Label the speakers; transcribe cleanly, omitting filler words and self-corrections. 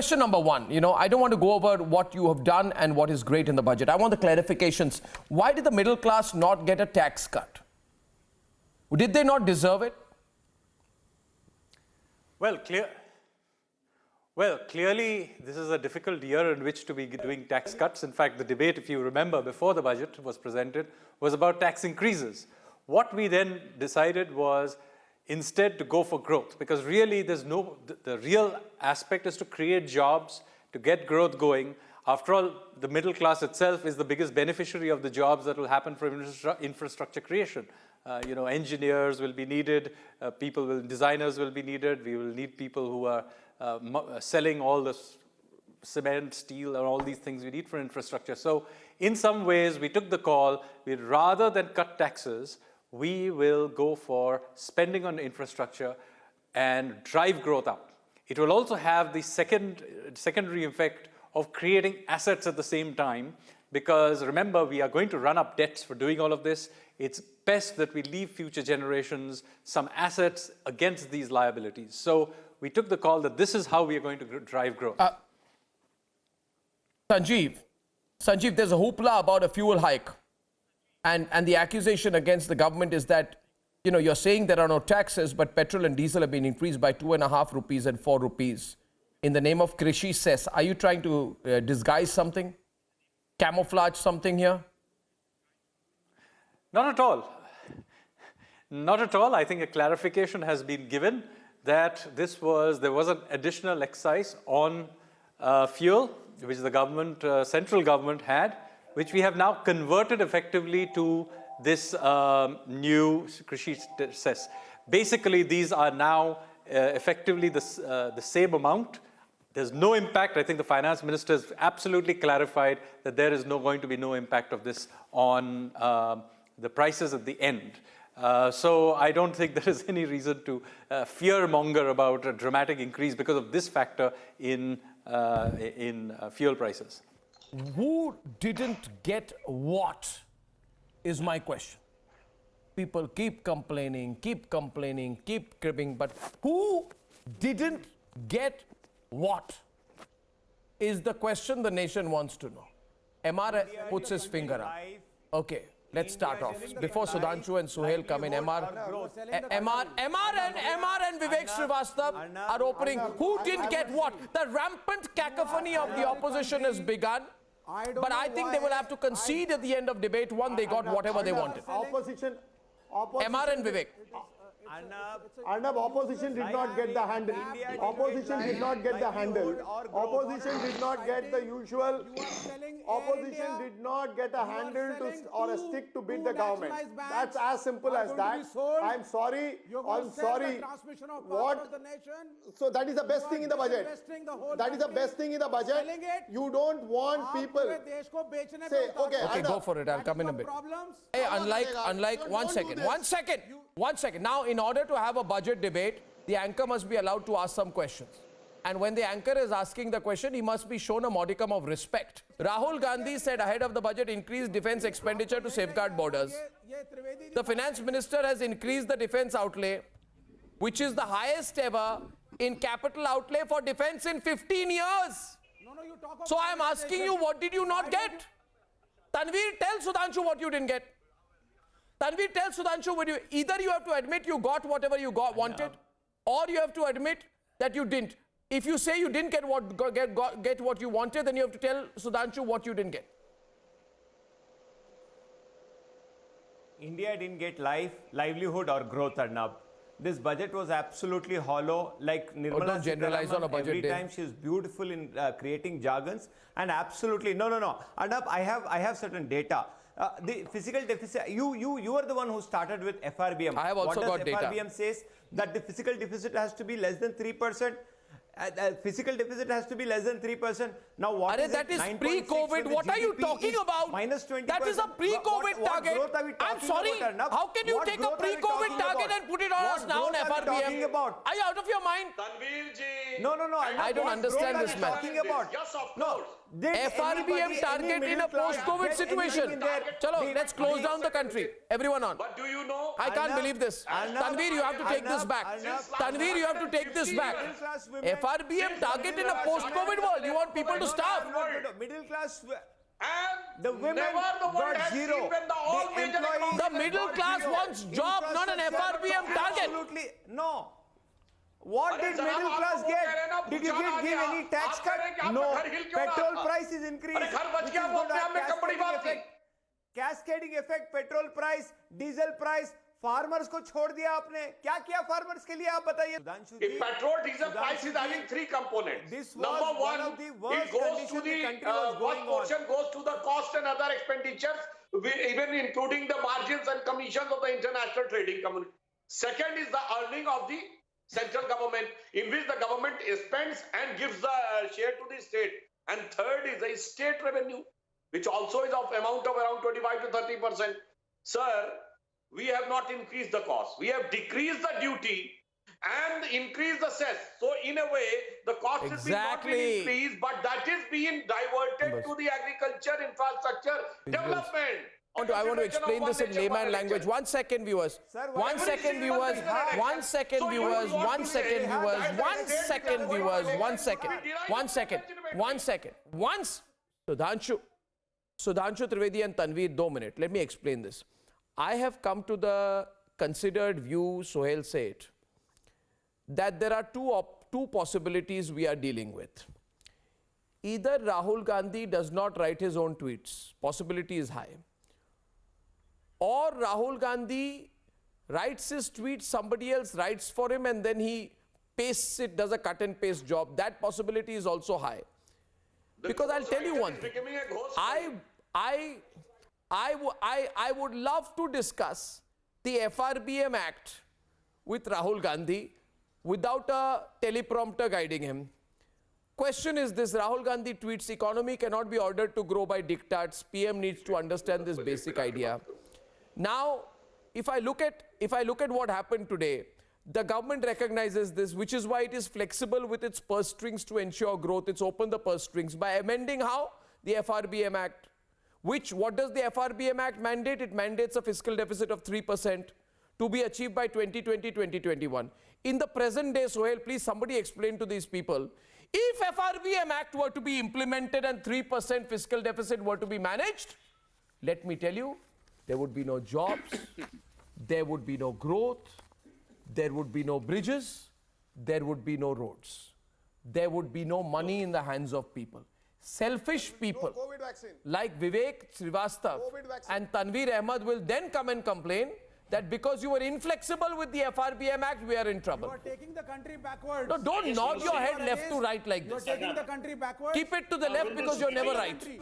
Speaker 1: question number one, I don't want to go over what you have done and what is great in the budget. I want the clarifications. Why did the middle class not get a tax cut? Did they not deserve it?
Speaker 2: Well, clearly, this is a difficult year in which to be doing tax cuts. In fact, the debate, if you remember, before the budget was presented, was about tax increases. What we then decided was instead to go for growth, because really the real aspect is to create jobs, to get growth going. After all, the middle class itself is the biggest beneficiary of the jobs that will happen from infrastructure creation. Engineers will be needed, designers will be needed, we will need people who are selling all the cement, steel, and all these things we need for infrastructure. So in some ways, we took the call, rather than cut taxes, we will go for spending on infrastructure and drive growth up. It will also have the secondary effect of creating assets at the same time, because remember, we are going to run up debts for doing all of this. It's best that we leave future generations some assets against these liabilities. So we took the call that this is how we are going to drive growth.
Speaker 1: Sanjeev, there's a hoopla about a fuel hike. And the accusation against the government is that, you're saying there are no taxes, but petrol and diesel have been increased by 2.5 rupees and 4 rupees in the name of Krishi cess. Are you trying to disguise something? Camouflage something here?
Speaker 2: Not at all. Not at all. I think a clarification has been given that there was an additional excise on fuel, which the central government had, which we have now converted effectively to this new Krishi cess. Basically, these are now effectively the same amount. There's no impact. I think the finance minister has absolutely clarified that there is going to be no impact of this on the prices at the end. So I don't think there is any reason to fear-monger about a dramatic increase because of this factor in fuel prices.
Speaker 1: Who didn't get what is my question. People keep complaining, keep cribbing, but who didn't get what is the question the nation wants to know. MR puts his finger up. Okay, let's start off. Before Sudhanshu and Suhail come in, MR and Vivek Srivastava are opening. Who didn't get what? The rampant cacophony of the opposition has begun. But I think they will have to concede at the end of debate one, they got whatever they wanted.
Speaker 3: Opposition
Speaker 1: MR and Vivek.
Speaker 3: Arnab, opposition did not get the handle. Opposition did not get the handle. Opposition did not get the usual. Opposition did not get a handle or a stick to beat the government. That's as simple as that. I'm sorry. I'm sorry. What? So that is the best thing in the budget. That is the best thing in the budget. You don't want people. Say, okay,
Speaker 1: go for it. I'll come in a bit. Hey, unlike, one second. Now, in order to have a budget debate, the anchor must be allowed to ask some questions. And when the anchor is asking the question, he must be shown a modicum of respect. Rahul Gandhi said ahead of the budget, increase defense expenditure to safeguard borders. The finance minister has increased the defense outlay, which is the highest ever in capital outlay for defense in 15 years. So I'm asking you, what did you not get? Tanveer, tell Sudhanshu what you didn't get. Tanveer, tell Sudhanshu, either you have to admit you got whatever you wanted, or you have to admit that you didn't. If you say you didn't get what you wanted, then you have to tell Sudhanshu what you didn't get.
Speaker 4: India didn't get livelihood or growth, Arnab. This budget was absolutely hollow, like Nirmala
Speaker 1: don't generalize on a budget
Speaker 4: every
Speaker 1: day.
Speaker 4: time she's beautiful in creating jargons, and absolutely, no. Arnab, I have certain data. The physical deficit, you are the one who started with FRBM.
Speaker 1: I have also got data.
Speaker 4: FRBM says that the physical deficit has to be less than 3%. Physical deficit has to be less than 3%. Now, what is
Speaker 1: that is pre-COVID. What are you talking about?
Speaker 4: Minus 20%.
Speaker 1: That is a pre-COVID target.
Speaker 4: I'm
Speaker 1: sorry. How can you take a pre-COVID target and put it on us now on FRBM? Are you out of your mind?
Speaker 4: No.
Speaker 1: I don't understand this, man.
Speaker 4: Yes, of course. Did
Speaker 1: FRBM
Speaker 4: anybody,
Speaker 1: target
Speaker 4: any
Speaker 1: in a
Speaker 4: middle class
Speaker 1: post-COVID
Speaker 4: get
Speaker 1: situation.
Speaker 4: anything in there?
Speaker 1: Chalo, let's close down the country. Everyone on.
Speaker 5: But do you know?
Speaker 1: I can't
Speaker 4: Arnab,
Speaker 1: believe this.
Speaker 4: Arnab,
Speaker 1: Tanveer, you have to take this
Speaker 4: Arnab,
Speaker 1: back.
Speaker 4: Arnab,
Speaker 1: Tanveer, you have to take this back.
Speaker 4: middle class women-
Speaker 1: FRBM target in a post-COVID world. You want people to starve.
Speaker 4: Middle class.
Speaker 5: And
Speaker 4: The women
Speaker 5: never the world
Speaker 4: got
Speaker 5: has
Speaker 4: zero.
Speaker 5: seen when the all
Speaker 4: The
Speaker 5: major
Speaker 4: employees
Speaker 5: economies
Speaker 1: The
Speaker 5: have
Speaker 1: middle
Speaker 5: got
Speaker 1: class
Speaker 5: zero.
Speaker 1: wants job, not an FRBM target.
Speaker 4: Absolutely no. What did
Speaker 5: जनाब,
Speaker 4: middle
Speaker 5: आपको
Speaker 4: class
Speaker 5: वो कह रहे हैं ना,
Speaker 4: get? Did you
Speaker 5: भूचाल आ
Speaker 4: give
Speaker 5: गया।
Speaker 4: any tax
Speaker 5: आप कह रहे हैं कि
Speaker 4: cut?
Speaker 5: आपका
Speaker 4: No.
Speaker 5: घर हिल क्यों रहा
Speaker 4: Petrol
Speaker 5: था?
Speaker 4: price is increased.
Speaker 5: अरे घर बच
Speaker 4: which
Speaker 5: गया,
Speaker 4: is
Speaker 5: वो
Speaker 4: going to
Speaker 5: अपने आप
Speaker 4: have
Speaker 5: में कपड़ी बात
Speaker 4: cascading
Speaker 5: थी।
Speaker 4: effect. Cascading effect, petrol price, diesel price, farmers को छोड़ दिया आपने. क्या किया farmers के लिए आप बताइए. Sudhanshu ji,
Speaker 5: If petrol diesel
Speaker 4: Sudhanshu
Speaker 5: price is
Speaker 4: ji,
Speaker 5: having three components.
Speaker 4: This was
Speaker 5: Number
Speaker 4: one
Speaker 5: one,
Speaker 4: of the worst
Speaker 5: it goes to
Speaker 4: conditions
Speaker 5: the
Speaker 4: the country was
Speaker 5: first
Speaker 4: going on.
Speaker 5: portion goes to the cost and other expenditures, even including the margins and commissions of the international trading community. Second is the earning of the central government, in which the government spends and gives the share to the state. And third is the state revenue, which also is of amount of around 25 to 30%. Sir, we have not increased the cost. We have decreased the duty and increased the cess. So in a way, the cost is being not being
Speaker 1: Exactly.
Speaker 5: increased, but that is being diverted to the agriculture infrastructure development.
Speaker 1: I want to explain this in layman language. 1 second, viewers.
Speaker 4: Sir, why
Speaker 1: 1
Speaker 4: would
Speaker 1: second,
Speaker 5: you
Speaker 1: viewers.
Speaker 5: say that?
Speaker 1: 1 second,
Speaker 5: So you
Speaker 1: viewers.
Speaker 5: want
Speaker 1: 1
Speaker 5: to
Speaker 1: second,
Speaker 5: say
Speaker 1: viewers.
Speaker 5: that
Speaker 1: 1
Speaker 5: they
Speaker 1: second,
Speaker 5: are
Speaker 1: viewers.
Speaker 5: going to
Speaker 1: 1 second.
Speaker 5: deny
Speaker 1: 1 second.
Speaker 5: legitimately.
Speaker 1: 1 second. Once Sudhanshu Trivedi and Tanveer, 2 minutes. Let me explain this. I have come to the considered view, Sohail said, that there are two possibilities we are dealing with. Either Rahul Gandhi does not write his own tweets, possibility is high, or Rahul Gandhi writes his tweets, somebody else writes for him, and then he pastes it, does a cut and paste job. That possibility is also high. Because I'll tell you one thing. I would love to discuss the FRBM Act with Rahul Gandhi without a teleprompter guiding him. Question is this: Rahul Gandhi tweets, economy cannot be ordered to grow by diktats. PM needs to understand this basic idea. Now, if I look at what happened today, the government recognizes this, which is why it is flexible with its purse strings to ensure growth. It's opened the purse strings by amending how? The FRBM Act. What does the FRBM Act mandate? It mandates a fiscal deficit of 3% to be achieved by 2020-2021. In the present day, Sohail, please somebody explain to these people, if FRBM Act were to be implemented and 3% fiscal deficit were to be managed, let me tell you, there would be no jobs, there would be no growth, there would be no bridges, there would be no roads, there would be no money in the hands of people. Selfish people like Vivek Srivastava and Tanveer Ahmed will then come and complain that because you were inflexible with the FRBM Act, we are in trouble.
Speaker 6: You are taking the country backwards.
Speaker 1: No, don't nod your head left to right like
Speaker 6: You are
Speaker 1: this.
Speaker 6: taking the country backwards.
Speaker 1: Keep it to the left because you're never right.
Speaker 6: Country.